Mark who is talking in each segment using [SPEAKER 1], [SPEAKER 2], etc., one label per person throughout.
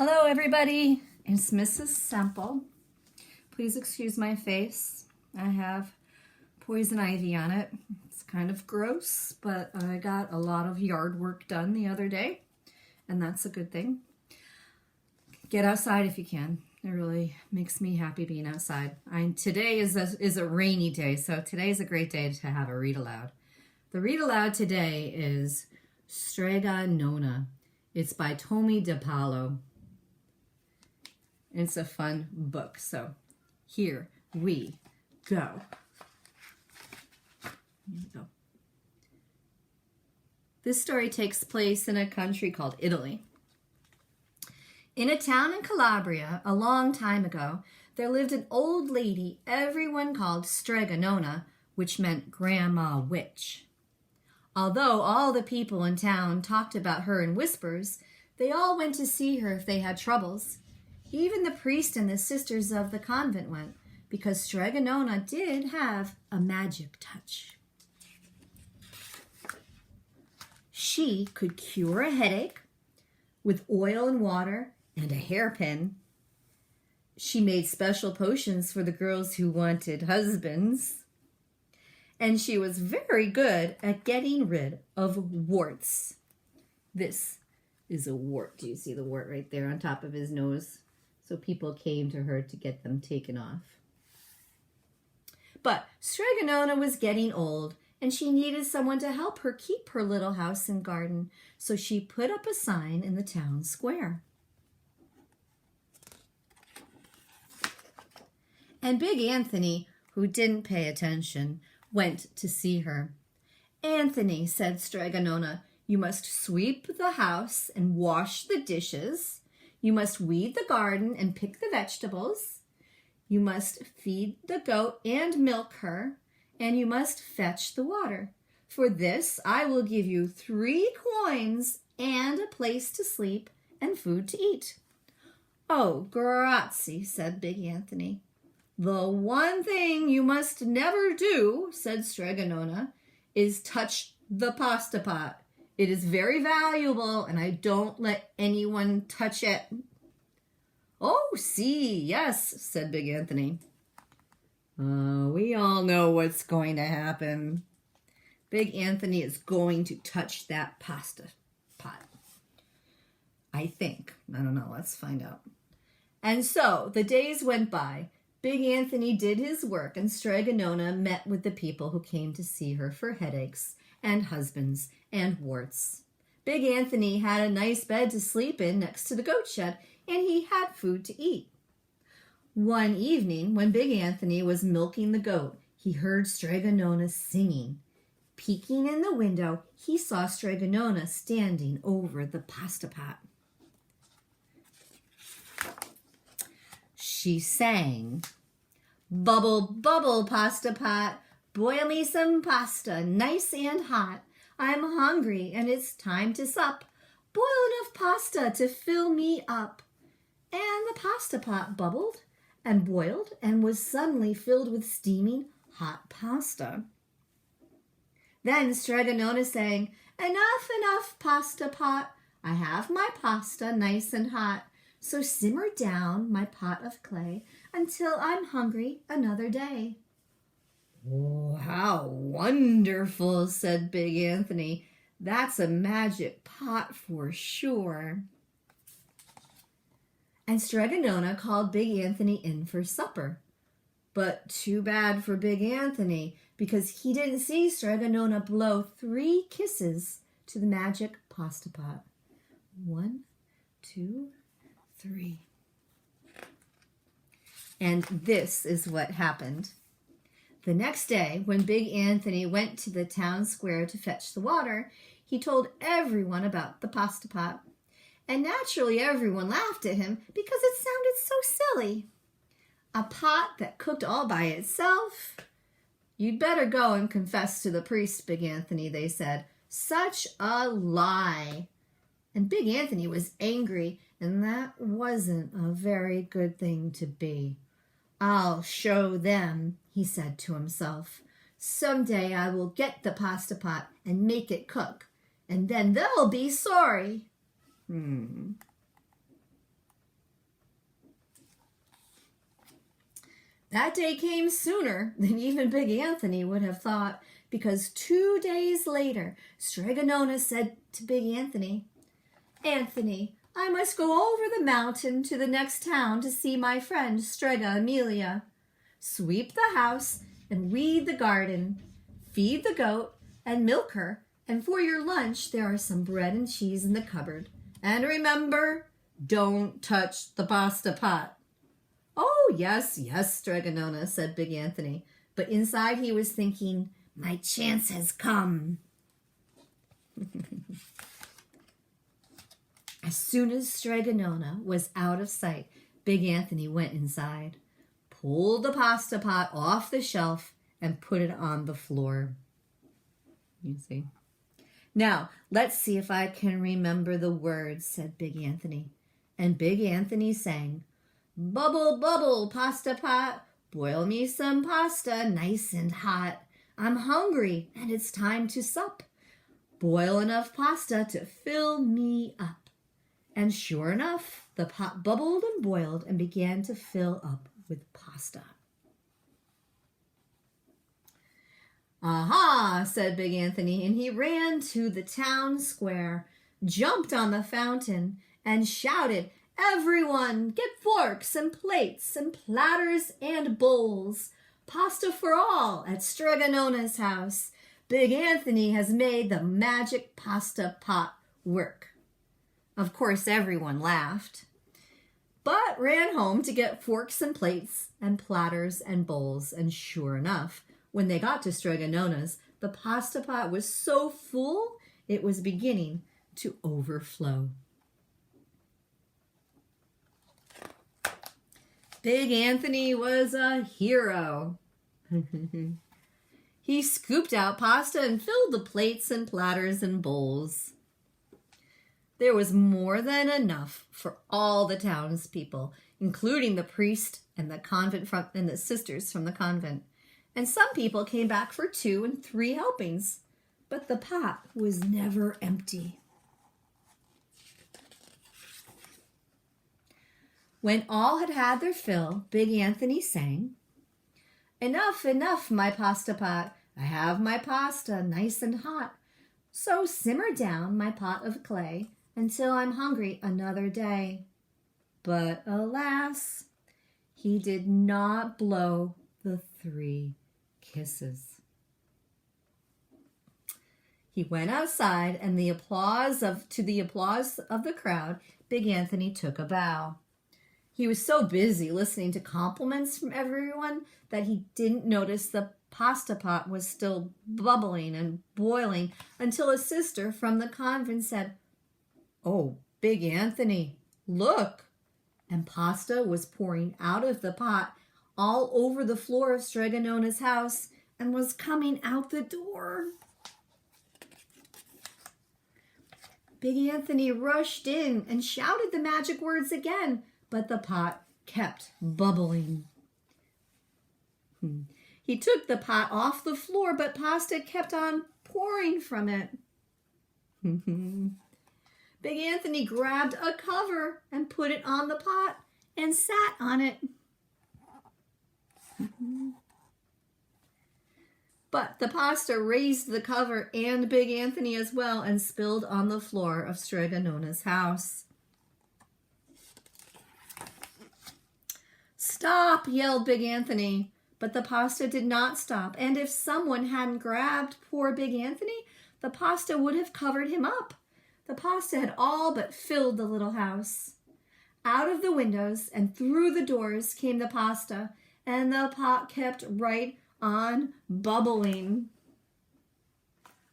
[SPEAKER 1] Hello everybody, it's Mrs. Semple. Please excuse my face. I have poison ivy on it. It's kind of gross, but I got a lot of yard work done the other day, and that's a good thing. Get outside if you can. It really makes me happy being outside. Today is a rainy day, so today is a great day to have a read aloud. The read aloud today is Strega Nona. It's by Tommy DePaulo. It's a fun book, so here we go. This story takes place in a country called Italy. In a town in Calabria, a long time ago, there lived an old lady everyone called Strega Nona, which meant Grandma Witch. Although all the people in town talked about her in whispers, they all went to see her if they had troubles. Even the priest and the sisters of the convent went, because Strega Nona did have a magic touch. She could cure a headache with oil and water and a hairpin. She made special potions for the girls who wanted husbands. And she was very good at getting rid of warts. This is a wart. Do you see the wart right there on top of his nose? So people came to her to get them taken off. But Strega Nona was getting old, and she needed someone to help her keep her little house and garden, so she put up a sign in the town square. And Big Anthony, who didn't pay attention, went to see her. "Anthony," said Strega Nona, "you must sweep the house and wash the dishes. You must weed the garden and pick the vegetables. You must feed the goat and milk her, and you must fetch the water. For this, I will give you 3 coins and a place to sleep and food to eat." "Oh, grazie," said Big Anthony. "The one thing you must never do," said Strega Nona, "is touch the pasta pot. It is very valuable, and I don't let anyone touch it." "Oh, see, yes," said Big Anthony. We all know what's going to happen. Big Anthony is going to touch that pasta pot. I think. I don't know. Let's find out. And so the days went by. Big Anthony did his work, and Strega Nona met with the people who came to see her for headaches and husbands and warts. Big Anthony had a nice bed to sleep in next to the goat shed, and he had food to eat. One evening, when Big Anthony was milking the goat, he heard Strega Nona singing. Peeking in the window, he saw Strega Nona standing over the pasta pot. She sang, "Bubble, bubble, pasta pot, boil me some pasta, nice and hot. I'm hungry and it's time to sup. Boil enough pasta to fill me up." And the pasta pot bubbled and boiled and was suddenly filled with steaming hot pasta. Then Strega Nona sang, "Enough, enough, pasta pot. I have my pasta nice and hot. So simmer down my pot of clay until I'm hungry another day." "Oh, how wonderful," said Big Anthony. "That's a magic pot for sure." And Strega Nona called Big Anthony in for supper. But too bad for Big Anthony, because he didn't see Strega Nona blow 3 kisses to the magic pasta pot. 1, 2, 3. And this is what happened. The next day, when Big Anthony went to the town square to fetch the water, he told everyone about the pasta pot. And naturally, everyone laughed at him because it sounded so silly. A pot that cooked all by itself? "You'd better go and confess to the priest, Big Anthony," they said. "Such a lie." And Big Anthony was angry, and that wasn't a very good thing to be. "I'll show them," he said to himself. "Someday I will get the pasta pot and make it cook, and then they'll be sorry." That day came sooner than even Big Anthony would have thought, because 2 days later, Strega Nona said to Big Anthony, "Anthony, I must go over the mountain to the next town to see my friend Strega Amelia. Sweep the house and weed the garden. Feed the goat and milk her, and for your lunch there are some bread and cheese in the cupboard. And remember, don't touch the pasta pot." "Oh, yes, yes, Strega Nona," said Big Anthony. But inside he was thinking, "My chance has come." As soon as Strega Nona was out of sight, Big Anthony went inside, pulled the pasta pot off the shelf, and put it on the floor. You see? "Now, let's see if I can remember the words," said Big Anthony. And Big Anthony sang, "Bubble, bubble, pasta pot, boil me some pasta nice and hot. I'm hungry and it's time to sup. Boil enough pasta to fill me up." And sure enough, the pot bubbled and boiled and began to fill up with pasta. "Aha," said Big Anthony, and he ran to the town square, jumped on the fountain, and shouted, "Everyone, get forks and plates and platters and bowls. Pasta for all at Strega Nona's house. Big Anthony has made the magic pasta pot work." Of course, everyone laughed, but ran home to get forks and plates and platters and bowls. And sure enough, when they got to Strega Nona's, the pasta pot was so full it was beginning to overflow. Big Anthony was a hero. He scooped out pasta and filled the plates and platters and bowls. There was more than enough for all the townspeople, including the priest and the sisters from the convent. And some people came back for 2 and 3 helpings, but the pot was never empty. When all had had their fill, Big Anthony sang, "Enough, enough, my pasta pot. I have my pasta nice and hot. So simmer down my pot of clay until I'm hungry another day." But alas, he did not blow the 3 kisses. He went outside, and to the applause of the crowd, Big Anthony took a bow. He was so busy listening to compliments from everyone that he didn't notice the pasta pot was still bubbling and boiling until a sister from the convent said, "Oh, Big Anthony, look!" And pasta was pouring out of the pot all over the floor of Strega Nona's house and was coming out the door. Big Anthony rushed in and shouted the magic words again, but the pot kept bubbling. He took the pot off the floor, but pasta kept on pouring from it. Big Anthony grabbed a cover and put it on the pot and sat on it. But the pasta raised the cover and Big Anthony as well and spilled on the floor of Strega Nona's house. "Stop!" yelled Big Anthony. But the pasta did not stop, and if someone hadn't grabbed poor Big Anthony, the pasta would have covered him up. The pasta had all but filled the little house. Out of the windows and through the doors came the pasta, and the pot kept right on bubbling.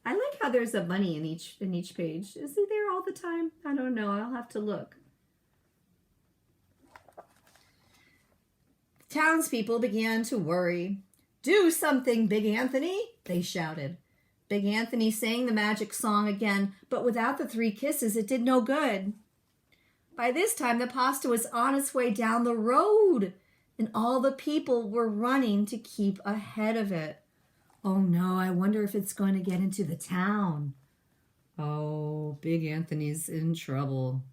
[SPEAKER 1] I like how there's a bunny in each page. Is he there all the time? I don't know. I'll have to look. Townspeople began to worry. "Do something, Big Anthony," they shouted. Big Anthony sang the magic song again, but without the 3 kisses, it did no good. By this time, the pasta was on its way down the road, and all the people were running to keep ahead of it. "Oh no, I wonder if it's going to get into the town." Oh, Big Anthony's in trouble.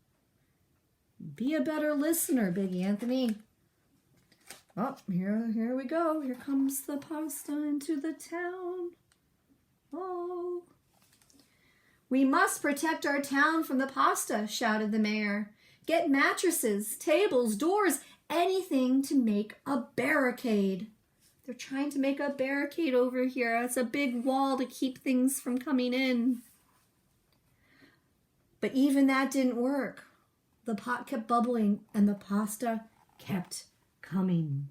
[SPEAKER 1] Be a better listener, Big Anthony. Oh, here we go. Here comes the pasta into the town. Oh. We must protect our town from the pasta, shouted the mayor. Get mattresses, tables, doors, anything to make a barricade. They're trying to make a barricade over here. It's a big wall to keep things from coming in. But even that didn't work. The pot kept bubbling and the pasta kept coming.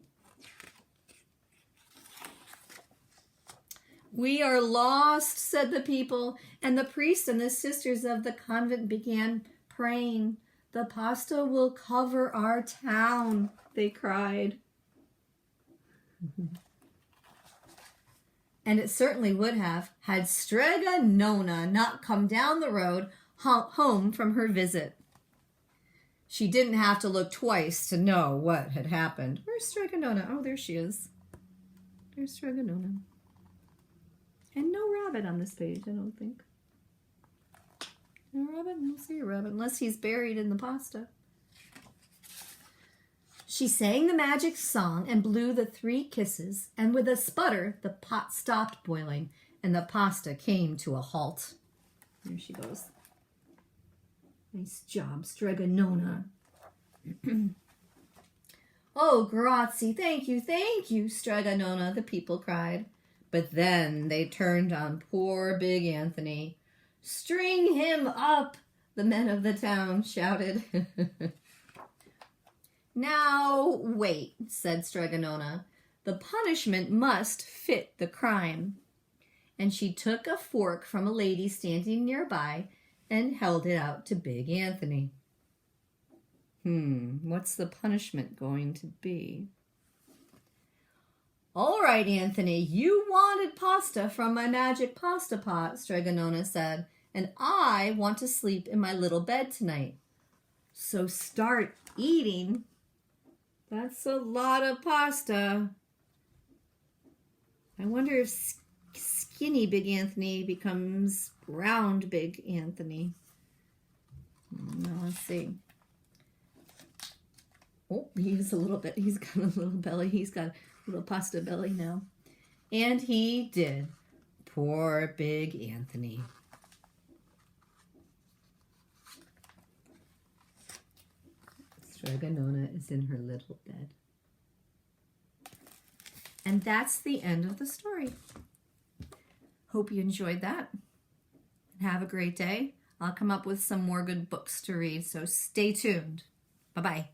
[SPEAKER 1] We are lost, said the people, and the priest and the sisters of the convent began praying. The pasta will cover our town, they cried. And it certainly would have, had Strega Nona not come down the road home from her visit. She didn't have to look twice to know what had happened. Where's Strega Nona? Oh, there she is. There's Strega Nona. And no rabbit on this page, I don't think. No rabbit? I don't see a rabbit, unless he's buried in the pasta. She sang the magic song and blew the 3 kisses, and with a sputter, the pot stopped boiling, and the pasta came to a halt. There she goes. Nice job, Strega Nona. Oh, grazie, thank you, Strega Nona, the people cried. But then they turned on poor Big Anthony. String him up, the men of the town shouted. Now, wait, said Strega Nona. The punishment must fit the crime. And she took a fork from a lady standing nearby and held it out to Big Anthony. What's the punishment going to be? All right, Anthony, you wanted pasta from my magic pasta pot, Strega Nona said, and I want to sleep in my little bed tonight. So start eating. That's a lot of pasta. I wonder if skinny Big Anthony becomes round Big Anthony. Now let's see. Oh, he's got a little belly. He's got a little pasta belly now. And he did. Poor Big Anthony. Strega Nona is in her little bed. And that's the end of the story. Hope you enjoyed that. Have a great day. I'll come up with some more good books to read, so stay tuned. Bye-bye.